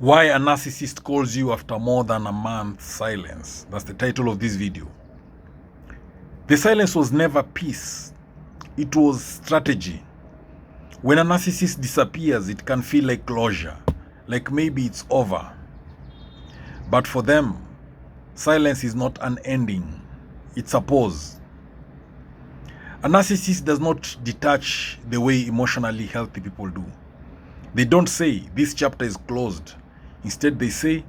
Why a narcissist calls you after more than a month's silence. That's the title of this video. The silence was never peace. It was strategy. When a narcissist disappears, it can feel like closure, like maybe it's over. But for them, silence is not an ending. It's a pause. A narcissist does not detach the way emotionally healthy people do. They don't say, this chapter is closed. Instead, they say,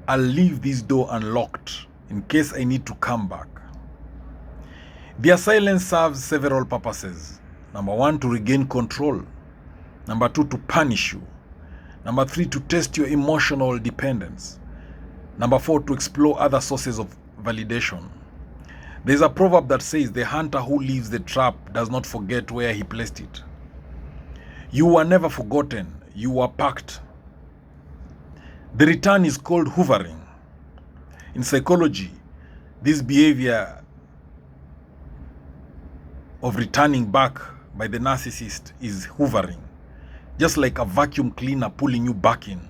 I'll leave this door unlocked in case I need to come back. Their silence serves several purposes. Number one, to regain control. Number two, to punish you. Number three, to test your emotional dependence. Number four, to explore other sources of validation. There's a proverb that says, the hunter who leaves the trap does not forget where he placed it. You were never forgotten. You were packed. The return is called hoovering. In psychology, this behavior of returning back by the narcissist is hoovering, just like a vacuum cleaner pulling you back in.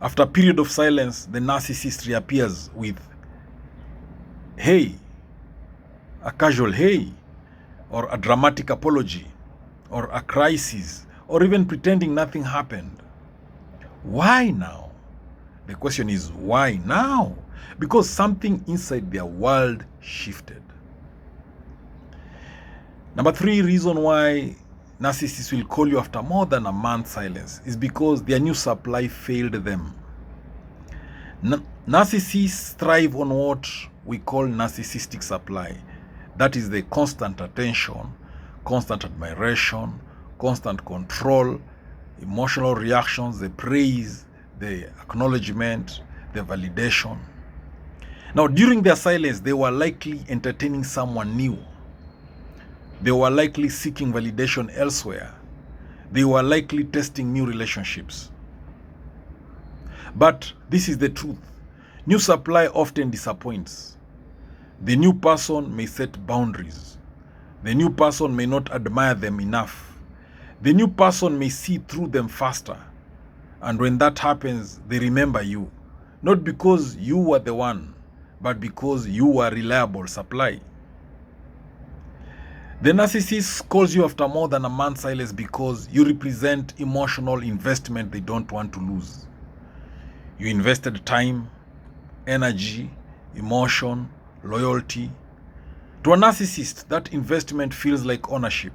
After a period of silence, the narcissist reappears with, hey, a casual hey, or a dramatic apology, or a crisis, or even pretending nothing happened. Why now? The question is, why now? Because something inside their world shifted. Number three reason why narcissists will call you after more than a month's silence is because their new supply failed them. Narcissists thrive on what we call narcissistic supply. That is the constant attention, constant admiration, constant control, emotional reactions, the praise, the acknowledgement, the validation. Now, during their silence, they were likely entertaining someone new. They were likely seeking validation elsewhere. They were likely testing new relationships. But this is the truth. New supply often disappoints. The new person may set boundaries. The new person may not admire them enough. The new person may see through them faster. And when that happens, they remember you. Not because you were the one, but because you were reliable supply. The narcissist calls you after more than a month's silence because you represent emotional investment they don't want to lose. You invested time, energy, emotion, loyalty. To a narcissist, that investment feels like ownership.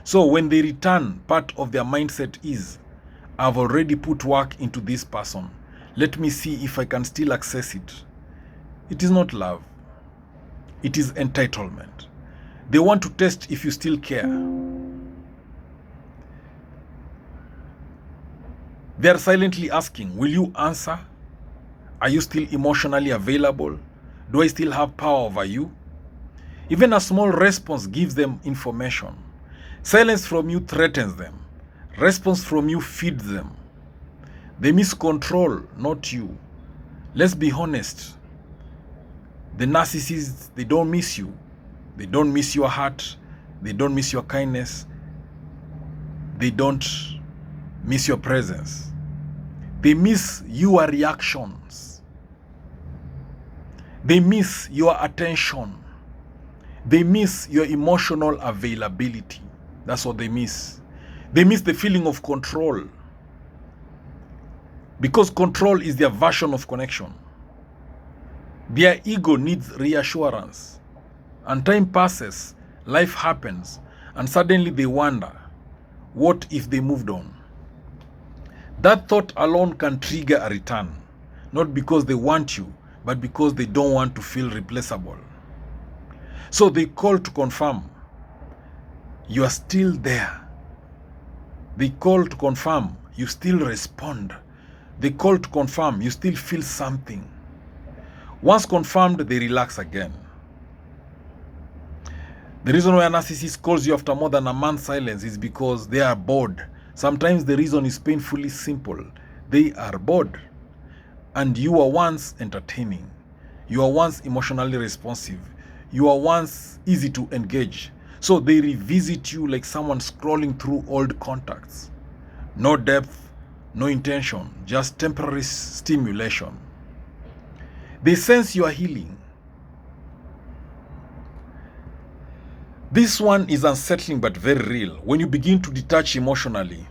So when they return, part of their mindset is, I've already put work into this person. Let me see if I can still access it. It is not love. It is entitlement. They want to test if you still care. They are silently asking, will you answer? Are you still emotionally available? Do I still have power over you? Even a small response gives them information. Silence from you threatens them. Response from you feeds them. They miss control, not you. Let's be honest. The narcissists, they don't miss you. They don't miss your heart. They don't miss your kindness. They don't miss your presence. They miss your reactions. They miss your attention. They miss your emotional availability. That's what they miss. They miss the feeling of control. Because control is their version of connection. Their ego needs reassurance. And time passes, life happens, and suddenly they wonder, what if they moved on? That thought alone can trigger a return. Not because they want you, but because they don't want to feel replaceable. So they call to confirm you are still there. They call to confirm you still respond. They call to confirm you still feel something. Once confirmed, they relax again. The reason why a narcissist calls you after more than a month's silence is because they are bored. Sometimes the reason is painfully simple. They are bored. And you were once entertaining. You were once emotionally responsive. You were once easy to engage. So they revisit you like someone scrolling through old contacts. No depth, no intention, just temporary stimulation. They sense you are healing. This one is unsettling but very real. When you begin to detach emotionally,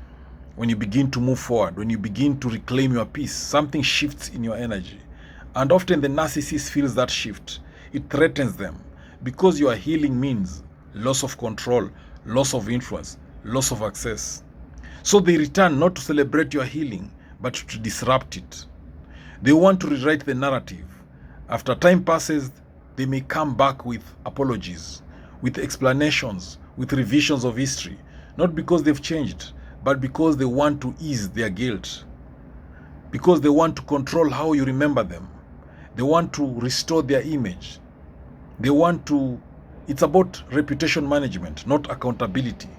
when you begin to move forward, when you begin to reclaim your peace, something shifts in your energy. And often the narcissist feels that shift. It threatens them because your healing means loss of control, loss of influence, loss of access. So they return not to celebrate your healing, but to disrupt it. They want to rewrite the narrative. After time passes, they may come back with apologies, with explanations, with revisions of history, not because they've changed, but because they want to ease their guilt, because they want to control how you remember them. They want to restore their image. It's about reputation management, not accountability.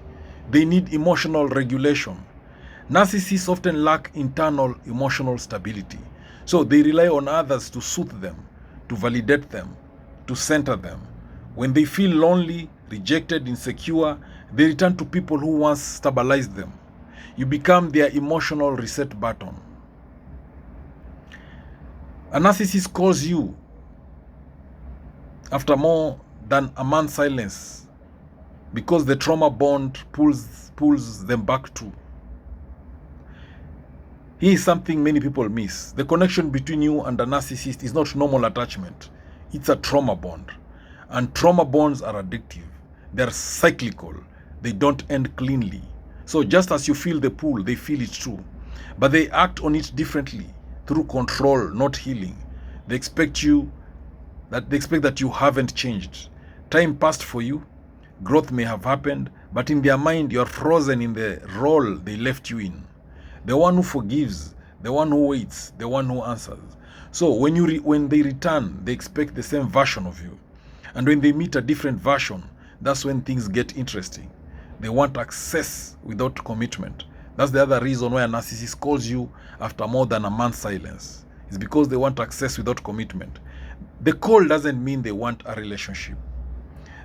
They need emotional regulation. Narcissists often lack internal emotional stability. So they rely on others to soothe them, to validate them, to center them. When they feel lonely, rejected, insecure, they return to people who once stabilized them. You become their emotional reset button. A narcissist calls you after more than a month's silence because the trauma bond pulls them back to. Here is something many people miss. The connection between you and a narcissist is not normal attachment. It's a trauma bond. And trauma bonds are addictive. They're cyclical. They don't end cleanly. So just as you feel the pull, they feel it too. But they act on it differently, through control, not healing. They expect that you haven't changed. Time passed for you. Growth may have happened, but in their mind, you're frozen in the role they left you in. The one who forgives, the one who waits, the one who answers. So when they return, they expect the same version of you. And when they meet a different version, that's when things get interesting. They want access without commitment. That's the other reason why a narcissist calls you after more than a month's silence. It's because they want access without commitment. The call doesn't mean they want a relationship.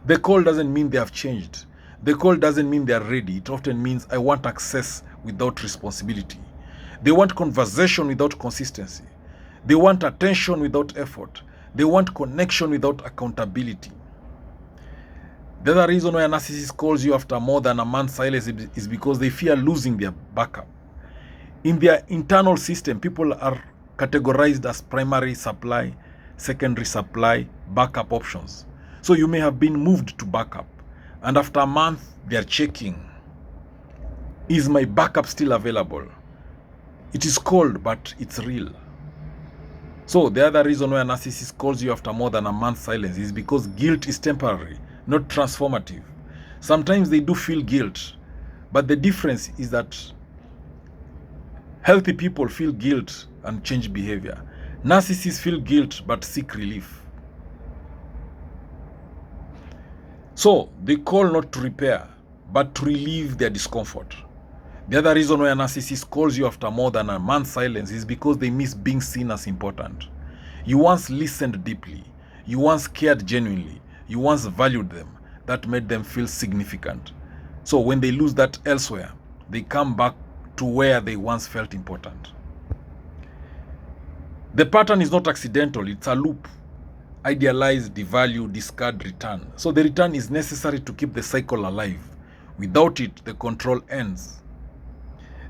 The call doesn't mean they have changed. The call doesn't mean they are ready. It often means I want access without responsibility. They want conversation without consistency. They want attention without effort. They want connection without accountability. The other reason why a narcissist calls you after more than a month's silence is because they fear losing their backup. In their internal system, people are categorized as primary supply, secondary supply, backup options. So you may have been moved to backup. And after a month, they are checking. Is my backup still available? It is cold, but it's real. So the other reason why a narcissist calls you after more than a month's silence is because guilt is temporary, not transformative. Sometimes they do feel guilt, but the difference is that healthy people feel guilt and change behavior. Narcissists feel guilt but seek relief. So they call not to repair, but to relieve their discomfort. The other reason why a narcissist calls you after more than a month's silence is because they miss being seen as important. You once listened deeply. You once cared genuinely. You once valued them. That made them feel significant. So when they lose that elsewhere, they come back to where they once felt important. The pattern is not accidental. It's a loop. Idealize, devalue, discard, return. So the return is necessary to keep the cycle alive. Without it, the control ends.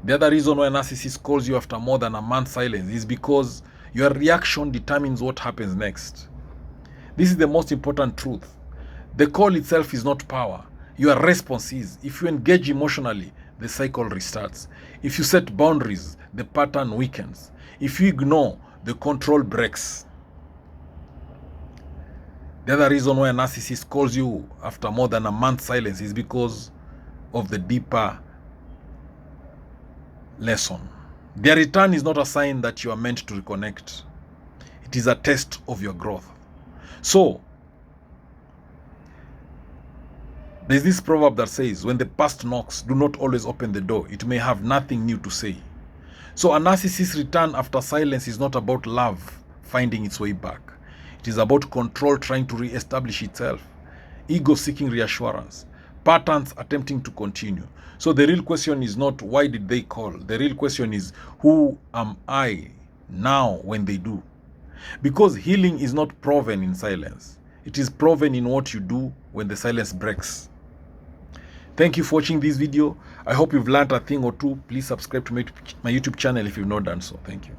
The other reason why a narcissist calls you after more than a month's silence is because your reaction determines what happens next. This is the most important truth. The call itself is not power. Your response is. If you engage emotionally, the cycle restarts. If you set boundaries, the pattern weakens. If you ignore, the control breaks. The other reason why a narcissist calls you after more than a month's silence is because of the deeper lesson. Their return is not a sign that you are meant to reconnect. It is a test of your growth. So, there's this proverb that says, when the past knocks, do not always open the door. It may have nothing new to say. So a narcissist's return after silence is not about love finding its way back. It is about control trying to re-establish itself, ego seeking reassurance, patterns attempting to continue. So the real question is not why did they call? The real question is who am I now when they do? Because healing is not proven in silence. It is proven in what you do when the silence breaks. Thank you for watching this video. I hope you've learned a thing or two. Please subscribe to my YouTube channel if you've not done so. Thank you.